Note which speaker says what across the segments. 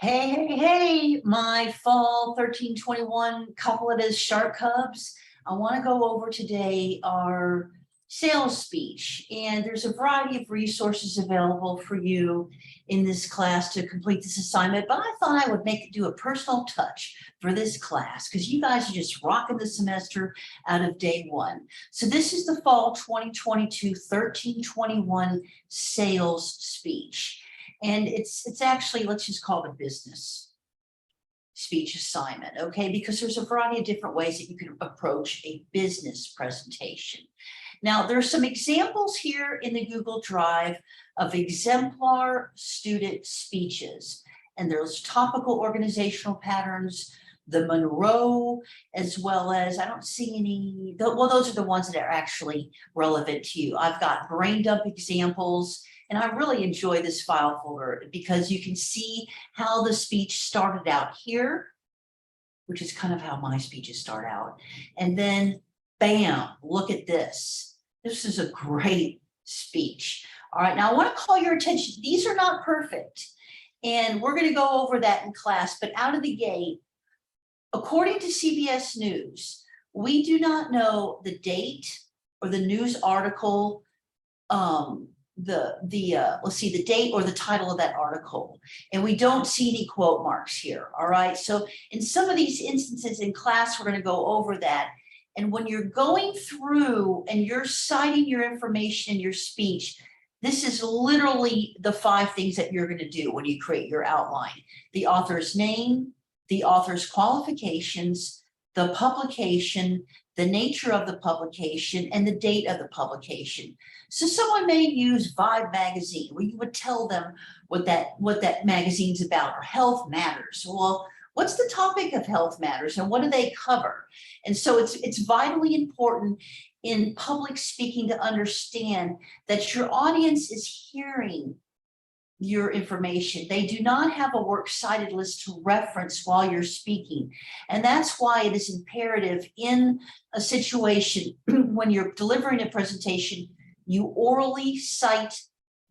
Speaker 1: Hey, my fall 1321 couplet shark cubs. I want to go over today our sales speech, and there's a variety of resources available for you in this class to complete this assignment, but I thought I would do a personal touch for this class because you guys are just rocking the semester out of day one. So this is the fall 2022 1321 sales speech. And it's actually, let's just call it a business speech assignment, okay? Because there's a variety of different ways that you can approach a business presentation. Now, there's some examples here in the Google Drive of exemplar student speeches, and there's topical organizational patterns, the Monroe, as well as, I don't see any, well, those are the ones that are actually relevant to you. I've got brain dump examples, and I really enjoy this file folder because you can see how the speech started out here, which is kind of how my speeches start out. And then, bam, look at this. This is a great speech. All right, now I want to call your attention. These are not perfect, and we're going to go over that in class, but out of the gate, according to CBS News, we do not know the date or the news article, let's see, the date or the title of that article, and we don't see any quote marks here. All right, so in some of these instances in class, we're going to go over that. And when you're going through and you're citing your information in your speech, this is literally the 5 things that you're going to do when you create your outline: the author's name, the author's qualifications, the publication, the nature of the publication, and the date of the publication. So someone may use Vibe magazine, where you would tell them what that magazine's about, or Health Matters. Well, what's the topic of Health Matters and what do they cover? And so it's vitally important in public speaking to understand that your audience is hearing your information. They do not have a works cited list to reference while you're speaking. And that's why it is imperative in a situation when you're delivering a presentation, you orally cite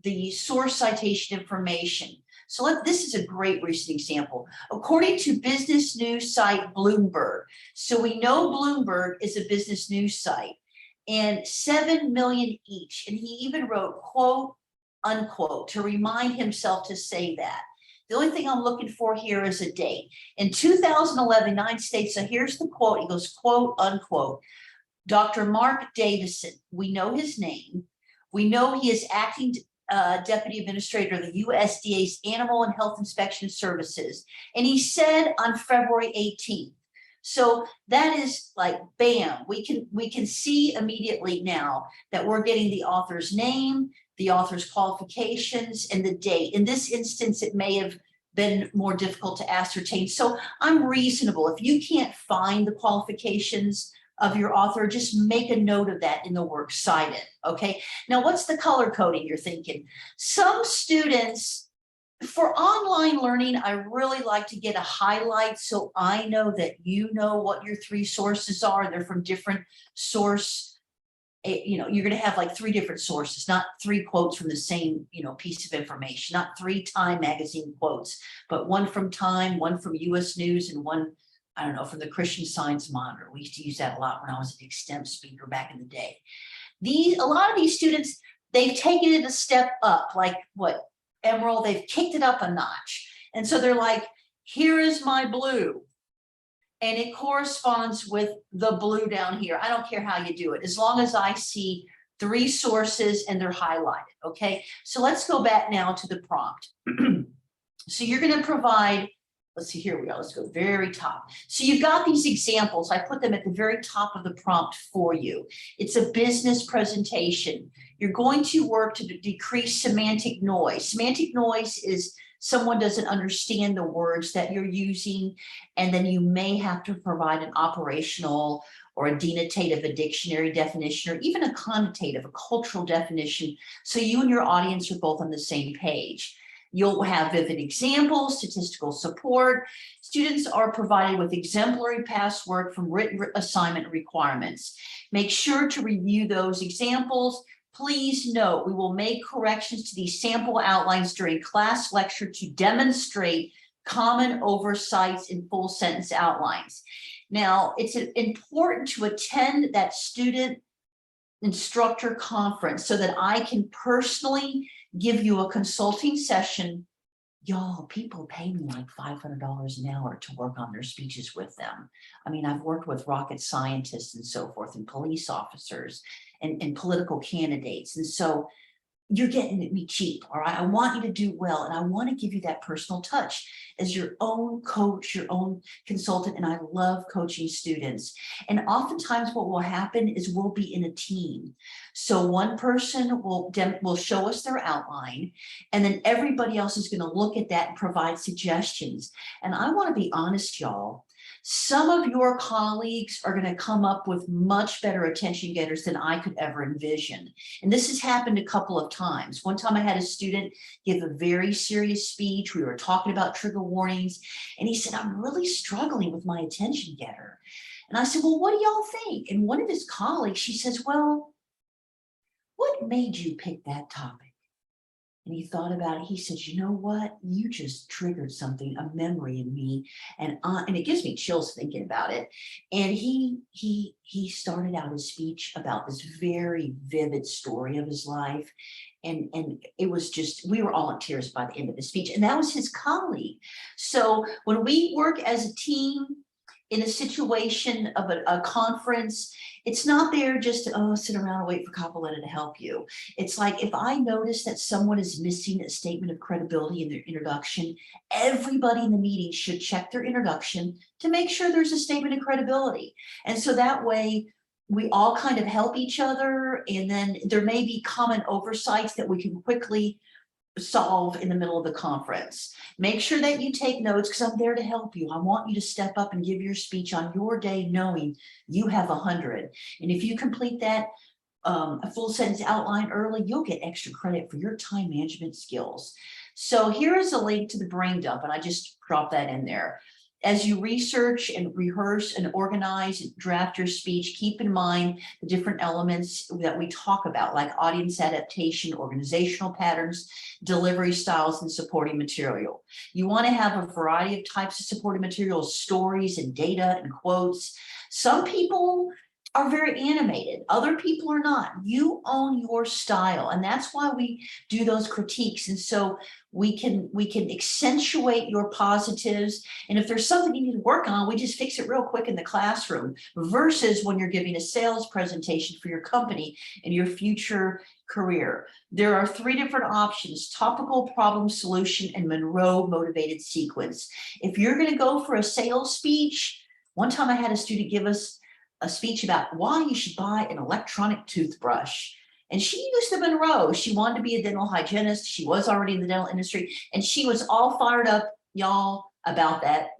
Speaker 1: the source citation information. So this is a great recent example. According to business news site Bloomberg, so we know Bloomberg is a business news site, and 7 million each. And he even wrote, quote, unquote, to remind himself to say that. The only thing I'm looking for here is a date. In 2011, United States, so here's the quote, he goes, quote, unquote, Dr. Mark Davison, we know his name. We know he is acting Deputy Administrator of the USDA's Animal and Health Inspection Services. And he said on February 18th. So that is like, bam, we can see immediately now that we're getting the author's name, the author's qualifications, and the date. In this instance, it may have been more difficult to ascertain. So I'm reasonable. If you can't find the qualifications of your author, just make a note of that in the works cited, okay? Now, what's the color coding you're thinking? Some students, for online learning, I really like to get a highlight so I know that you know what your 3 sources are. They're from different source. You're going to have like 3 different sources, not 3 quotes from the same, piece of information, not 3 Time magazine quotes, but one from Time, one from US News, and one, I don't know, from the Christian Science Monitor. We used to use that a lot when I was an extemp speaker back in the day. A lot of these students, they've taken it a step up, like what, Emerald, they've kicked it up a notch. And so they're like, here is my blue. And it corresponds with the blue down here. I don't care how you do it, as long as I see 3 sources and they're highlighted, okay? So let's go back now to the prompt. So you're going to provide, let's see, here we go, let's go very top. So you've got these examples. I put them at the very top of the prompt for you. It's a business presentation. You're going to work to decrease semantic noise. Semantic noise is someone doesn't understand the words that you're using, and then you may have to provide an operational or a denotative, a dictionary definition, or even a connotative, a cultural definition, so you and your audience are both on the same page. You'll have vivid examples, statistical support. Students are provided with exemplary past work from written assignment requirements. Make sure to review those examples. Please note, we will make corrections to these sample outlines during class lecture to demonstrate common oversights in full sentence outlines. Now, it's important to attend that student instructor conference so that I can personally give you a consulting session. Y'all, people pay me like $500 an hour to work on their speeches with them. I mean, I've worked with rocket scientists and so forth, and police officers and political candidates. And so you're getting me cheap, all right? I want you to do well, and I want to give you that personal touch as your own coach, your own consultant, and I love coaching students. And oftentimes what will happen is we'll be in a team. So one person will show us their outline, and then everybody else is going to look at that and provide suggestions. And I want to be honest, y'all, some of your colleagues are going to come up with much better attention getters than I could ever envision. And this has happened a couple of times. One time I had a student give a very serious speech. We were talking about trigger warnings, and he said, I'm really struggling with my attention getter. And I said, well, what do y'all think? And one of his colleagues, she says, well, what made you pick that topic? And he thought about it. He said, you know what? You just triggered something, a memory in me. And it gives me chills thinking about it. And he started out his speech about this very vivid story of his life. And it was just, we were all in tears by the end of the speech. And that was his colleague. So when we work as a team in a situation of a conference, it's not there just to sit around and wait for Capoletta to help you. It's like, if I notice that someone is missing a statement of credibility in their introduction, everybody in the meeting should check their introduction to make sure there's a statement of credibility. And so that way we all kind of help each other, and then there may be common oversights that we can quickly solve in the middle of the conference. Make sure that you take notes, because I'm there to help you. I want you to step up and give your speech on your day knowing you have 100. And if you complete that a full sentence outline early, you'll get extra credit for your time management skills. So here is a link to the brain dump, and I just dropped that in there. As you research and rehearse and organize and draft your speech, keep in mind the different elements that we talk about, like audience adaptation, organizational patterns, delivery styles, and supporting material. You want to have a variety of types of supporting materials, stories and data and quotes. Some people are very animated, other people are not. You own your style, and that's why we do those critiques. And so we can accentuate your positives, and if there's something you need to work on, we just fix it real quick in the classroom, versus when you're giving a sales presentation for your company and your future career. There are 3 different options: topical, problem, solution, and Monroe motivated sequence. If you're going to go for a sales speech, one time I had a student give us a speech about why you should buy an electronic toothbrush. And she used the Monroe. She wanted to be a dental hygienist. She was already in the dental industry, and she was all fired up, y'all, about that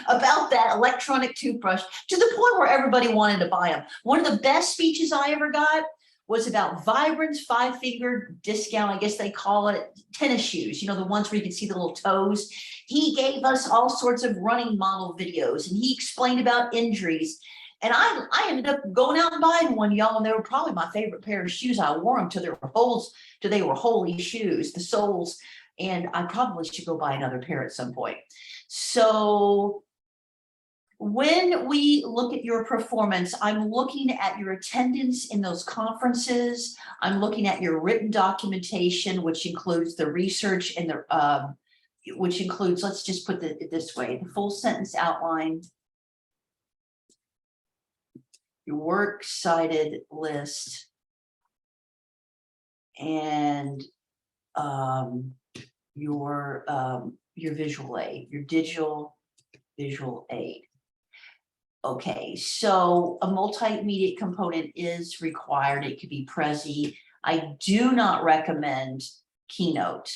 Speaker 1: about that electronic toothbrush, to the point where everybody wanted to buy them. One of the best speeches I ever got was about Vibrance 5-finger discount, I guess they call it, tennis shoes, you know, the ones where you can see the little toes. He gave us all sorts of running model videos, and he explained about injuries. And I ended up going out and buying one, y'all, and they were probably my favorite pair of shoes. I wore them till there were holes, till they were holy shoes, the soles, and I probably should go buy another pair at some point. So when we look at your performance, I'm looking at your attendance in those conferences. I'm looking at your written documentation, which includes the research and the, which includes, let's just put it this way, the full sentence outline, your works cited list, and your visual aid, your digital visual aid. Okay, so a multimedia component is required. It could be Prezi. I do not recommend Keynote.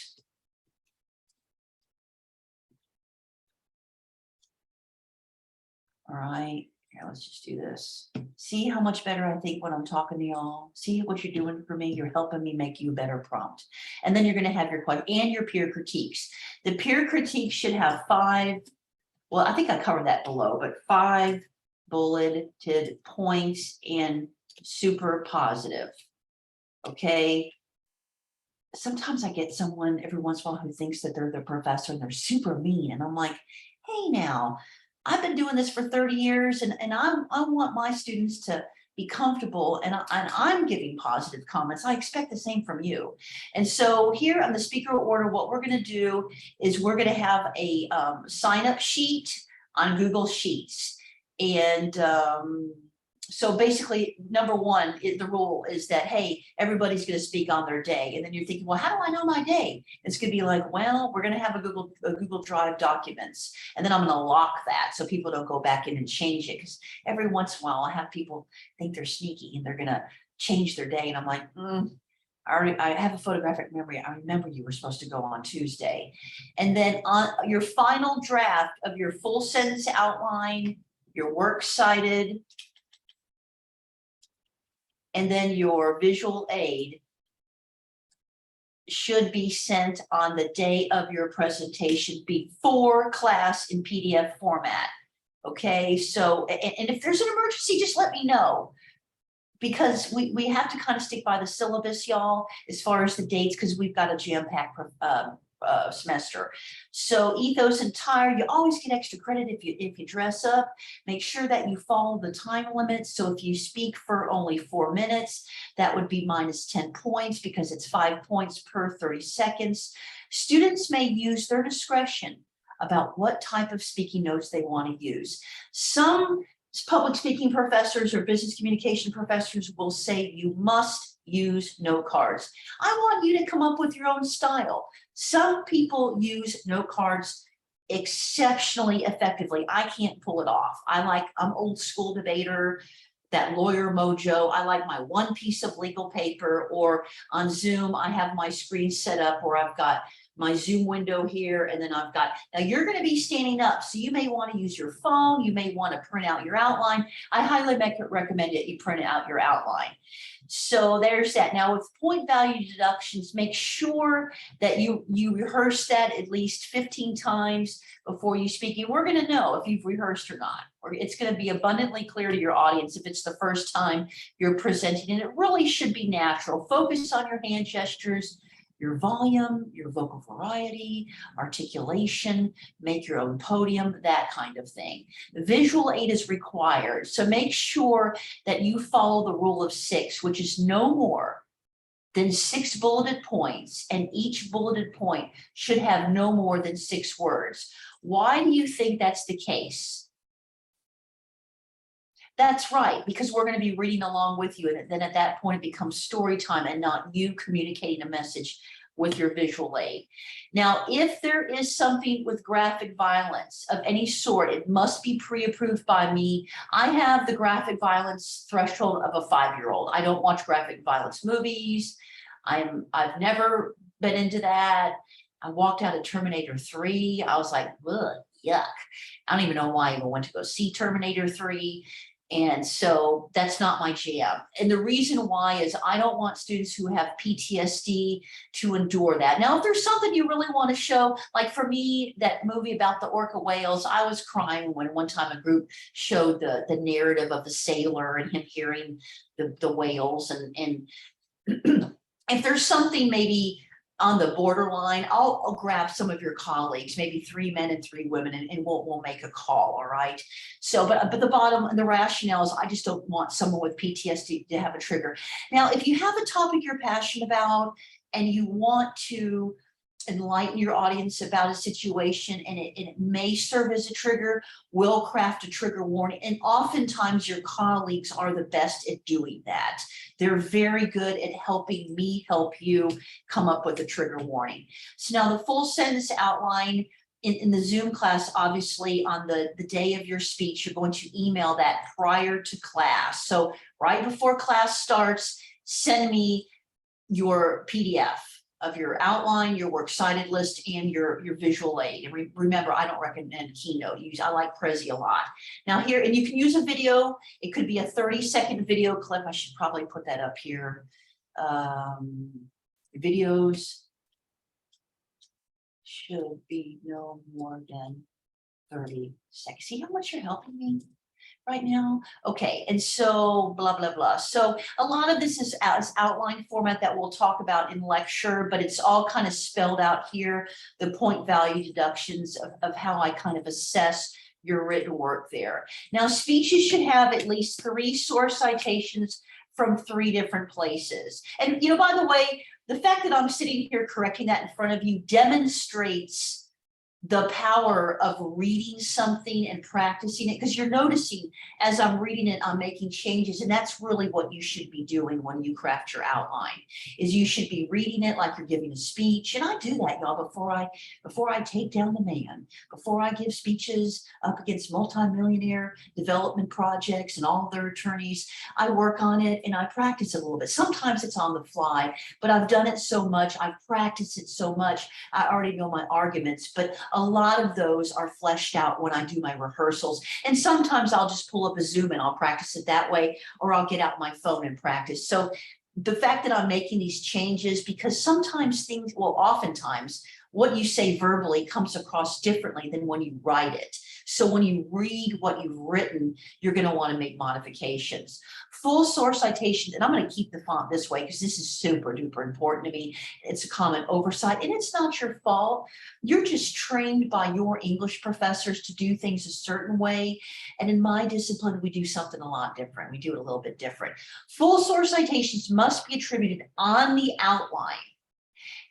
Speaker 1: All right, here, let's just do this. See how much better I think when I'm talking to y'all? See what you're doing for me? You're helping me make you a better prompt. And then you're going to have your question and your peer critiques. The peer critiques should have 5, well, I think I covered that below, but 5 bulleted points and super positive. Okay. sometimes I get someone every once in a while who thinks that they're the professor and they're super mean. And I'm like, hey now, I've been doing this for 30 years and I want my students to be comfortable and I'm giving positive comments. I expect the same from you. And so here on the speaker order, what we're going to do is we're going to have a sign up sheet on Google Sheets. And so basically, number one, the rule is that, hey, everybody's going to speak on their day. And then you're thinking, well, how do I know my day? It's going to be like, well, we're going to have a Google Drive documents. And then I'm going to lock that so people don't go back in and change it. Because every once in a while, I have people think they're sneaky and they're going to change their day. And I'm like, I have a photographic memory. I remember you were supposed to go on Tuesday. And then on your final draft of your full sentence outline, your works cited, and then your visual aid should be sent on the day of your presentation before class in PDF format. Okay, so, and if there's an emergency, just let me know. Because we have to kind of stick by the syllabus, y'all, as far as the dates, because we've got a jam-packed semester. So ethos and tire, you always get extra credit if you dress up. Make sure that you follow the time limits. So if you speak for only 4 minutes, that would be minus 10 points because it's 5 points per 30 seconds. Students may use their discretion about what type of speaking notes they want to use. Some public speaking professors or business communication professors will say you must use note cards. I want you to come up with your own style. Some people use note cards exceptionally effectively. I can't pull it off. I'm old school debater, that lawyer mojo. I like my one piece of legal paper, or on Zoom, I have my screen set up where I've got my Zoom window here, and then now you're going to be standing up, so you may want to use your phone, you may want to print out your outline. I highly recommend that you print out your outline. So there's that. Now with point value deductions, make sure that you rehearse that at least 15 times before you speak. And we're going to know if you've rehearsed or not, or it's going to be abundantly clear to your audience if it's the first time you're presenting. And it really should be natural. Focus on your hand gestures, your volume, your vocal variety, articulation, make your own podium, that kind of thing. The visual aid is required. So make sure that you follow the rule of 6, which is no more than 6 bulleted points, and each bulleted point should have no more than 6 words. Why do you think that's the case? That's right, because we're going to be reading along with you, and then at that point it becomes story time and not you communicating a message with your visual aid. Now, if there is something with graphic violence of any sort, it must be pre-approved by me. I have the graphic violence threshold of a 5-year-old. I don't watch graphic violence movies. I've never been into that. I walked out of Terminator 3. I was like, ugh, yuck. I don't even know why I even went to go see Terminator 3. And so that's not my jam. And the reason why is I don't want students who have PTSD to endure that. Now, if there's something you really want to show, like for me, that movie about the orca whales, I was crying when one time a group showed the narrative of the sailor and him hearing the whales. And if there's something maybe on the borderline, I'll grab some of your colleagues, maybe 3 men and 3 women, and we'll make a call. All right. So, but the bottom and the rationale is I just don't want someone with PTSD to have a trigger. Now, if you have a topic you're passionate about and you want to enlighten your audience about a situation and it may serve as a trigger, we'll craft a trigger warning. And oftentimes your colleagues are the best at doing that. They're very good at helping me help you come up with a trigger warning. So now the full sentence outline in the Zoom class, obviously on the day of your speech, you're going to email that prior to class. So right before class starts, send me your PDF of your outline, your works cited list, and your visual aid. And remember, I don't recommend Keynote. I like Prezi a lot. Now here, and you can use a video. It could be a 30-second video clip. I should probably put that up here. Videos should be no more than 30 seconds. See how much you're helping me? right now? Okay, and so blah, blah, blah. So a lot of this is as outline format that we'll talk about in lecture, but it's all kind of spelled out here, the point value deductions of how I kind of assess your written work there. Now, speeches should have at least 3 source citations from 3 different places. And, you know, by the way, the fact that I'm sitting here correcting that in front of you demonstrates the power of reading something and practicing it, because you're noticing as I'm reading it, I'm making changes. And that's really what you should be doing when you craft your outline, is you should be reading it like you're giving a speech. And I do that, y'all, before I take down the man, before I give speeches up against multimillionaire development projects and all their attorneys, I work on it and I practice it a little bit. Sometimes it's on the fly, but I've done it so much, I've practiced it so much, I already know my arguments. But a lot of those are fleshed out when I do my rehearsals. And sometimes I'll just pull up a Zoom and I'll practice it that way, or I'll get out my phone and practice. So the fact that I'm making these changes, because sometimes things, well, oftentimes what you say verbally comes across differently than when you write it. So when you read what you've written, you're going to want to make modifications. Full source citations, and I'm going to keep the font this way because this is super duper important to me. It's a common oversight, and it's not your fault. You're just trained by your English professors to do things a certain way. And in my discipline, we do something a lot different. We do it a little bit different. Full source citations must be attributed on the outline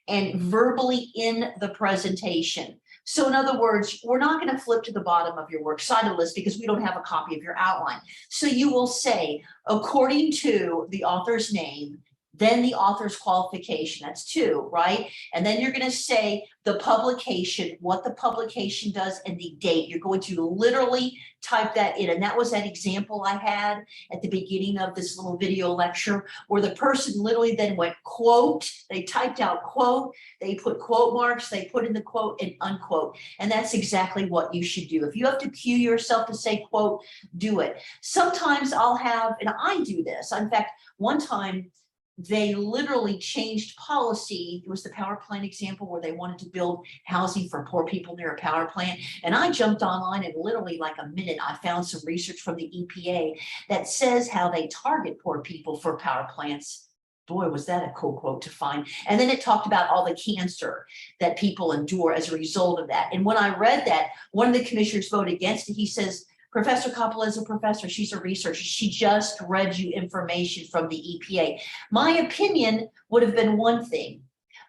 Speaker 1: and verbally in the presentation. So in other words, we're not going to flip to the bottom of your works cited list because we don't have a copy of your outline. So you will say, according to the author's name, then the author's qualification, that's 2, right? And then you're going to say the publication, what the publication does, and the date. You're going to literally type that in. And that was that example I had at the beginning of this little video lecture, where the person literally then went quote, they typed out quote, they put quote marks, they put in the quote and unquote. And that's exactly what you should do. If you have to cue yourself to say quote, do it. Sometimes I'll have, and I do this. In fact, one time, they literally changed policy. It was the power plant example where they wanted to build housing for poor people near a power plant. And I jumped online and literally like a minute, I found some research from the EPA that says how they target poor people for power plants. Boy, was that a cool quote to find. And then it talked about all the cancer that people endure as a result of that. And when I read that, one of the commissioners voted against it. He says, Professor Coppola is a professor, she's a researcher, she just read you information from the EPA. My opinion would have been one thing,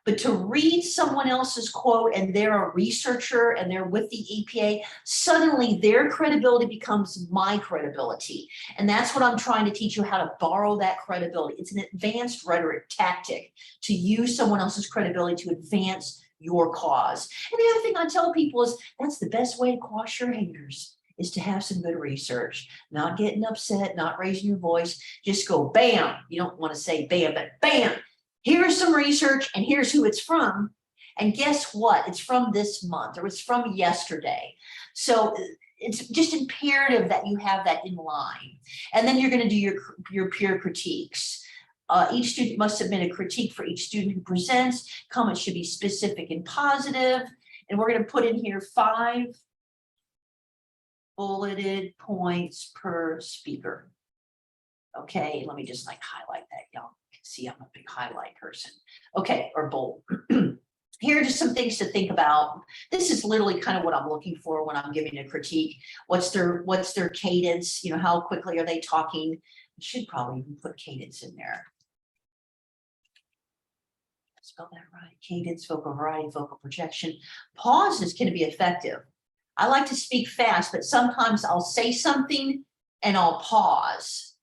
Speaker 1: but to read someone else's quote and they're a researcher and they're with the EPA, suddenly their credibility becomes my credibility. And that's what I'm trying to teach you, how to borrow that credibility. It's an advanced rhetoric tactic to use someone else's credibility to advance your cause. And the other thing I tell people is that's the best way to quash your haters, is to have some good research, not getting upset, not raising your voice, just go bam. You don't want to say bam, but bam, here's some research and here's who it's from. And guess what? It's from this month or it's from yesterday. So it's just imperative that you have that in line. And then you're going to do your peer critiques. Each student must submit a critique for each student who presents. Comments should be specific and positive. And we're going to put in here 5 bulleted points per speaker. Okay, let me just like highlight that. Y'all can see I'm a big highlight person. Okay, or bold. Here are just some things to think about. This is literally kind of what I'm looking for when I'm giving a critique. What's their cadence? You know, how quickly are they talking? I should probably even put cadence in there. Spell that right. Cadence, vocal variety, vocal projection. Pauses can be effective. I like to speak fast, but sometimes I'll say something and I'll pause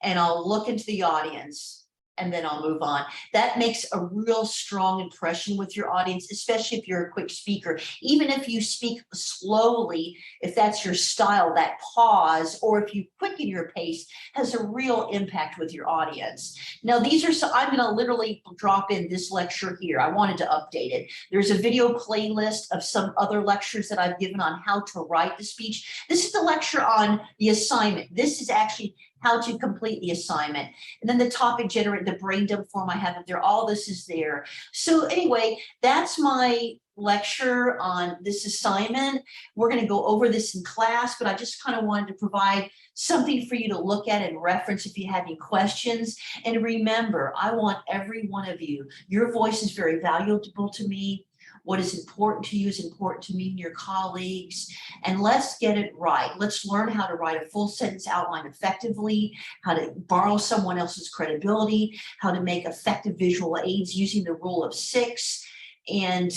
Speaker 1: and I'll look into the audience and then I'll move on. That makes a real strong impression with your audience, especially if you're a quick speaker. Even if you speak slowly, if that's your style, that pause, or if you quicken your pace, has a real impact with your audience. Now, these are, so I'm going to literally drop in this lecture here. I wanted to update it. There's a video playlist of some other lectures that I've given on how to write the speech. This is the lecture on the assignment. This is actually how to complete the assignment, and then the topic generate, the brain dump form I have up there, all this is there. So anyway, that's my lecture on this assignment. We're going to go over this in class, but I just kind of wanted to provide something for you to look at and reference if you have any questions. And remember, I want every one of you, your voice is very valuable to me. What is important to you is important to me and your colleagues. And let's get it right. Let's learn how to write a full sentence outline effectively, how to borrow someone else's credibility, how to make effective visual aids using the rule of 6, and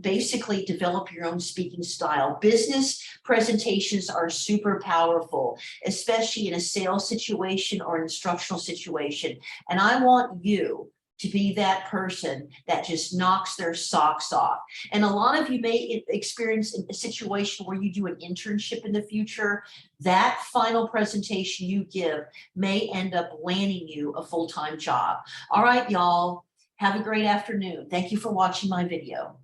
Speaker 1: basically develop your own speaking style. Business presentations are super powerful, especially in a sales situation or an instructional situation. And I want you to be that person that just knocks their socks off. And a lot of you may experience a situation where you do an internship in the future. That final presentation you give may end up landing you a full-time job. All right, y'all, have a great afternoon. Thank you for watching my video.